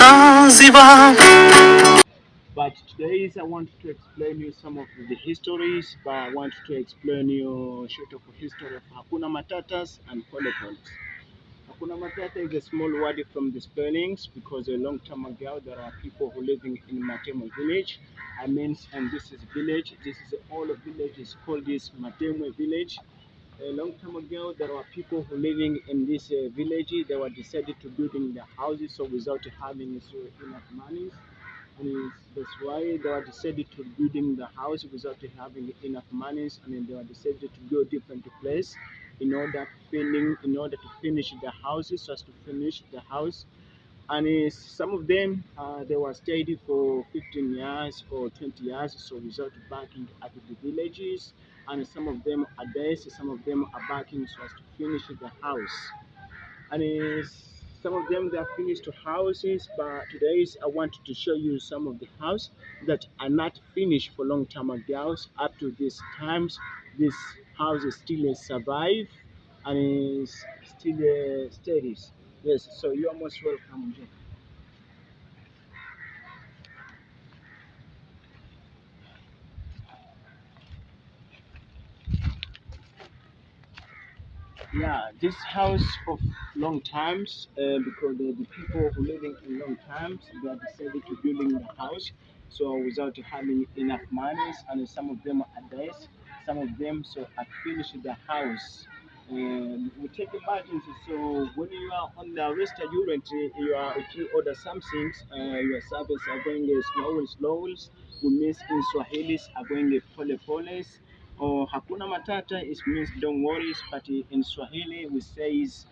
Zanzibar. But today I want to explain you some of the histories, but I want to explain you short of history of Hakuna Matatas and polepoles. Hakuna Matata is a small word from the spellings because a long time ago there are people who living in Matemwe village. I mean, and this is village. This is all of village is called this Matemwe village. A long time ago, there were people who living in this village. They were decided to building their houses so without having enough money, and that's why they were decided to building the house without having enough money, and then they were decided to go different place in order to finish the houses, so as to finish the house. And some of them they were stayed for 15 years or 20 years, so without backing at the villages. And some of them are days, some of them are backing so as to finish the house. And some of them they are finished houses, but today I wanted to show you some of the houses that are not finished for long time ago. Up to these times, this house is still survive and is still steady. Yes, so you are most welcome. Yeah, this house of long times because the people who living in long times they are decided to building the house so without having enough money, and some of them are dead, some of them so are finished the house. We take imagine, so when you are on the restaurant, you are if you order something, your service are going slowly. We miss in Swahili are going pole poles, or Hakuna Matata is means don't worry, but in Swahili we say is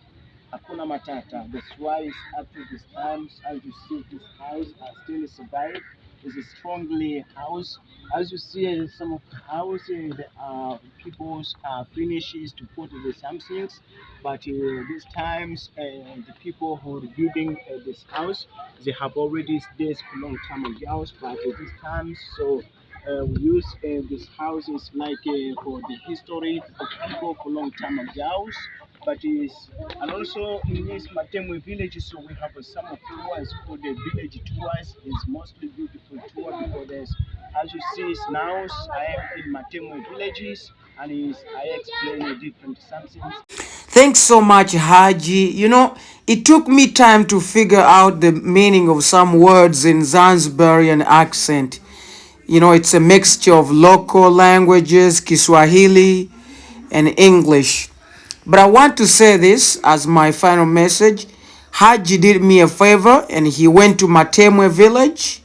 Hakuna Matata. That's why it's up to this time, as you see, this house still survive. It's a strongly house. As you see, some of the houses, people's finishes to put the some things, but these times, the people who are building this house, they have already stayed for long time ago. But these times, so we use these houses like for the history of people for long time ago. But is and also in this Matemwe village, so we have some of tours called the village tours. Is mostly beautiful tour because there's, as you see it's now I am in Matemwe villages and I explain the different something. Thanks so much, Haji. It took me time to figure out the meaning of some words in Zanzibarian accent. It's a mixture of local languages, Kiswahili, and English. But I want to say this as my final message. Haji did me a favor and he went to Matemwe village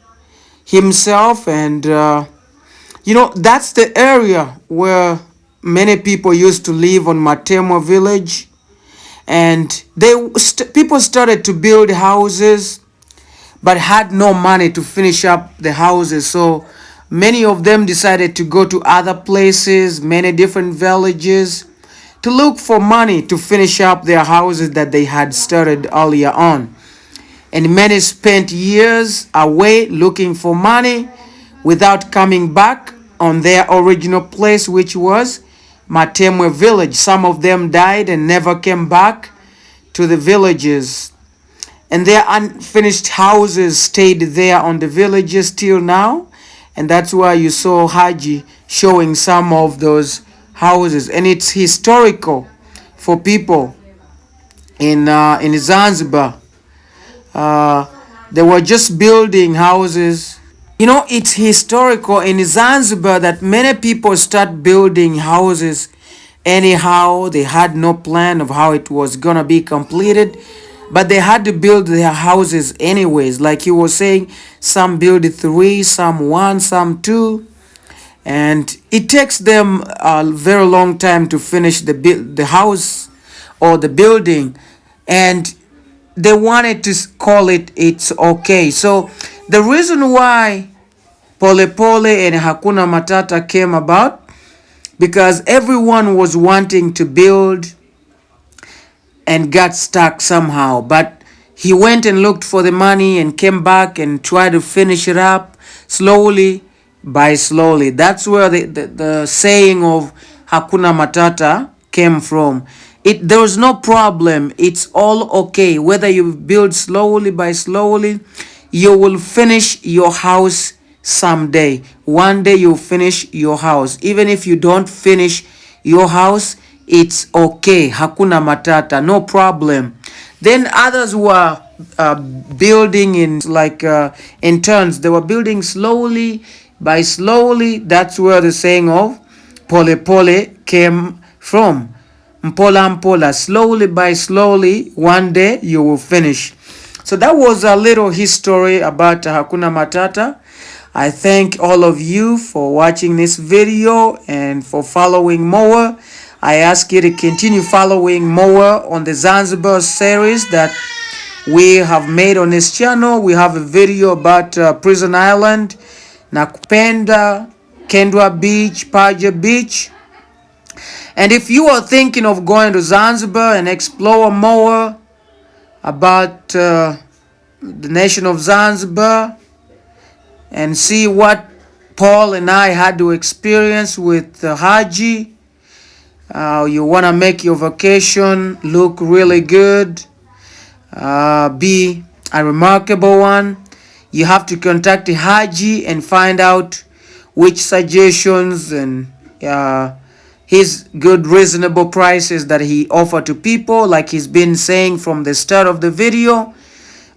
himself, and that's the area where many people used to live on Matemwe village, and people started to build houses but had no money to finish up the houses, so many of them decided to go to other places, many different villages, to look for money to finish up their houses that they had started earlier on. And many spent years away looking for money without coming back on their original place, which was Matemwe village. Some of them died and never came back to the villages, and their unfinished houses stayed there on the villages till now. And that's why you saw Haji showing some of those houses, and it's historical for people in Zanzibar. They were just building houses. It's historical in Zanzibar that many people start building houses anyhow. They had no plan of how it was gonna be completed, but they had to build their houses anyways. Like he was saying, some build three, some one, some two, and it takes them a very long time to finish the house or the building, and they wanted to call it it's okay. So the reason why polepole and Hakuna Matata came about, because everyone was wanting to build and got stuck somehow, but he went and looked for the money and came back and tried to finish it up slowly by slowly. That's where the saying of Hakuna Matata came from. There was no problem. It's all okay. Whether you build slowly by slowly, you will finish your house someday. One day you'll finish your house. Even if you don't finish your house, it's okay. Hakuna Matata, no problem. Then others were building in turns. They were building slowly by slowly. That's where the saying of polepole came from. Mpola mpola, slowly by slowly, one day you will finish. So that was a little history about Hakuna Matata. I thank all of you for watching this video and for following more. I ask you to continue following more on the Zanzibar series that we have made on this channel. We have a video about Prison Island, Nakupenda, Kendwa Beach, Paja Beach. And if you are thinking of going to Zanzibar and explore more about the nation of Zanzibar and see what Paul and I had to experience with Haji, you want to make your vacation look really good, be a remarkable one, you have to contact the Haji and find out which suggestions and his good reasonable prices that he offered to people, like he's been saying from the start of the video.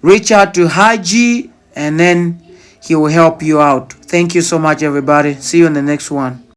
Reach out to Haji and then he will help you out. Thank you so much, everybody. See you in the next one.